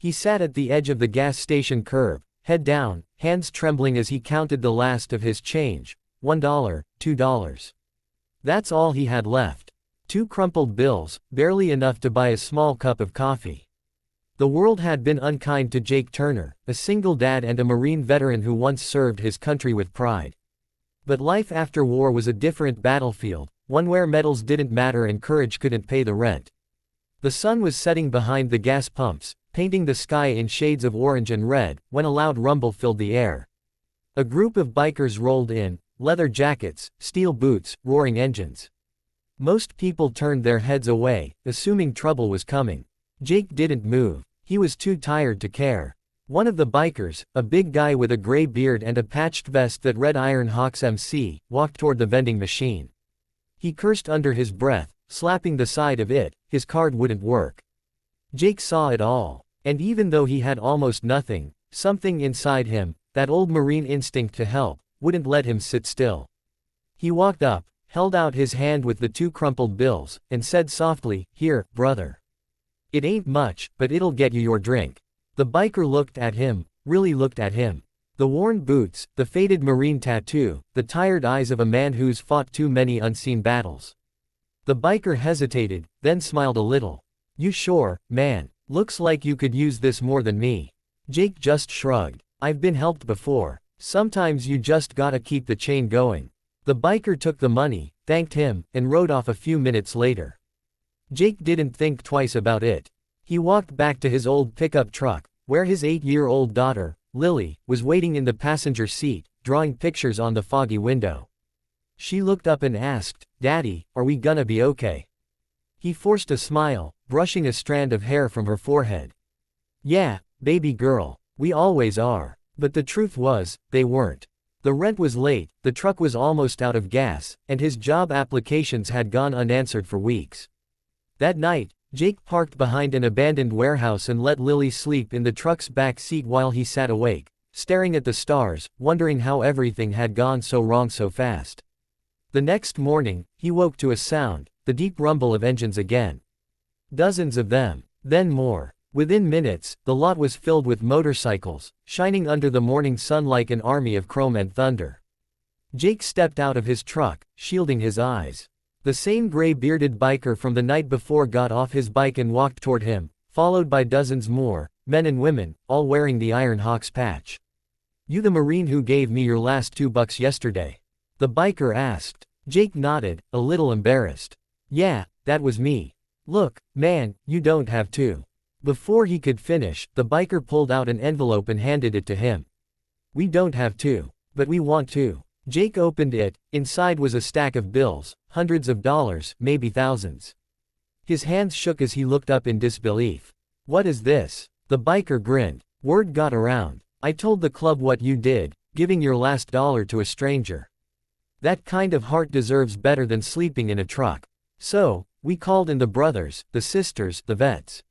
He sat at the edge of the gas station curb, head down, hands trembling as he counted the last of his change. $1, $2. That's all he had left. 2 crumpled bills, barely enough to buy a small cup of coffee. The world had been unkind to Jake Turner, a single dad and a Marine veteran who once served his country with pride. But life after war was a different battlefield, one where medals didn't matter and courage couldn't pay the rent. The sun was setting behind the gas pumps, painting the sky in shades of orange and red, when a loud rumble filled the air. A group of bikers rolled in, leather jackets, steel boots, roaring engines. Most people turned their heads away, assuming trouble was coming. Jake didn't move. He was too tired to care. One of the bikers, a big guy with a gray beard and a patched vest that read Iron Hawks MC, walked toward the vending machine. He cursed under his breath, slapping the side of it. His card wouldn't work. Jake saw it all. And even though he had almost nothing, something inside him, that old Marine instinct to help, wouldn't let him sit still. He walked up, held out his hand with the 2 crumpled bills, and said softly, "Here, brother. It ain't much, but it'll get you your drink." The biker looked at him, really looked at him. The worn boots, the faded Marine tattoo, the tired eyes of a man who's fought too many unseen battles. The biker hesitated, then smiled a little. "You sure, man? Looks like you could use this more than me." Jake just shrugged. "I've been helped before. Sometimes you just gotta keep the chain going." The biker took the money, thanked him, and rode off a few minutes later. Jake didn't think twice about it. He walked back to his old pickup truck, where his 8-year-old daughter, Lily, was waiting in the passenger seat, drawing pictures on the foggy window. She looked up and asked, "Daddy, are we gonna be okay?" He forced a smile, brushing a strand of hair from her forehead. "Yeah, baby girl, we always are." But the truth was, they weren't. The rent was late, the truck was almost out of gas, and his job applications had gone unanswered for weeks. That night, Jake parked behind an abandoned warehouse and let Lily sleep in the truck's back seat while he sat awake, staring at the stars, wondering how everything had gone so wrong so fast. The next morning, he woke to a sound, the deep rumble of engines again. Dozens of them, then more. Within minutes, the lot was filled with motorcycles, shining under the morning sun like an army of chrome and thunder. Jake stepped out of his truck, shielding his eyes. The same gray-bearded biker from the night before got off his bike and walked toward him, followed by dozens more, men and women, all wearing the Iron Hawks patch. "You the Marine who gave me your last $2 yesterday?" the biker asked. Jake nodded, a little embarrassed. "Yeah, that was me. Look, man, you don't have to." Before he could finish, the biker pulled out an envelope and handed it to him. "We don't have to. But we want to." Jake opened it. Inside was a stack of bills, hundreds of dollars, maybe thousands. His hands shook as he looked up in disbelief. "What is this?" The biker grinned. "Word got around. I told the club what you did, giving your last dollar to a stranger. That kind of heart deserves better than sleeping in a truck. So, we called in the brothers, the sisters, the vets.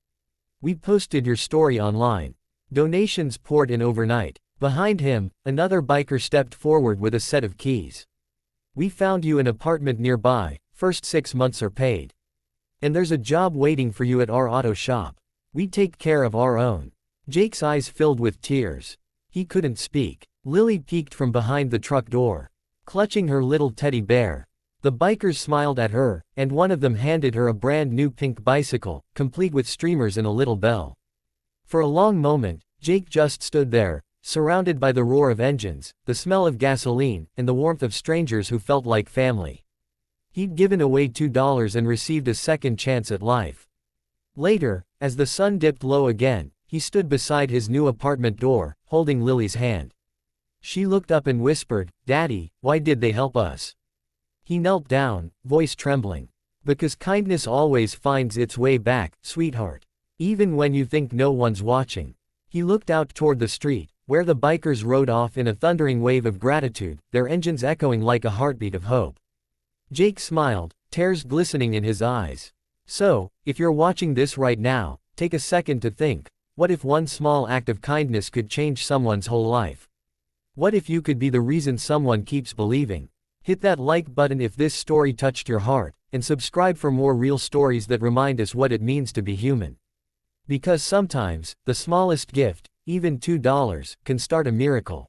We posted your story online. Donations poured in overnight." Behind him, another biker stepped forward with a set of keys. "We found you an apartment nearby, first 6 months are paid. And there's a job waiting for you at our auto shop. We take care of our own." Jake's eyes filled with tears. He couldn't speak. Lily peeked from behind the truck door, clutching her little teddy bear. The bikers smiled at her, and one of them handed her a brand new pink bicycle, complete with streamers and a little bell. For a long moment, Jake just stood there, surrounded by the roar of engines, the smell of gasoline, and the warmth of strangers who felt like family. He'd given away $2 and received a second chance at life. Later, as the sun dipped low again, he stood beside his new apartment door, holding Lily's hand. She looked up and whispered, "Daddy, why did they help us?" He knelt down, voice trembling. "Because kindness always finds its way back, sweetheart. Even when you think no one's watching." He looked out toward the street, where the bikers rode off in a thundering wave of gratitude, their engines echoing like a heartbeat of hope. Jake smiled, tears glistening in his eyes. So, if you're watching this right now, take a second to think, what if one small act of kindness could change someone's whole life? What if you could be the reason someone keeps believing? Hit that like button if this story touched your heart, and subscribe for more real stories that remind us what it means to be human. Because sometimes, the smallest gift, even $2, can start a miracle.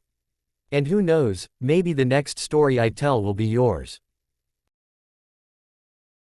And who knows, maybe the next story I tell will be yours.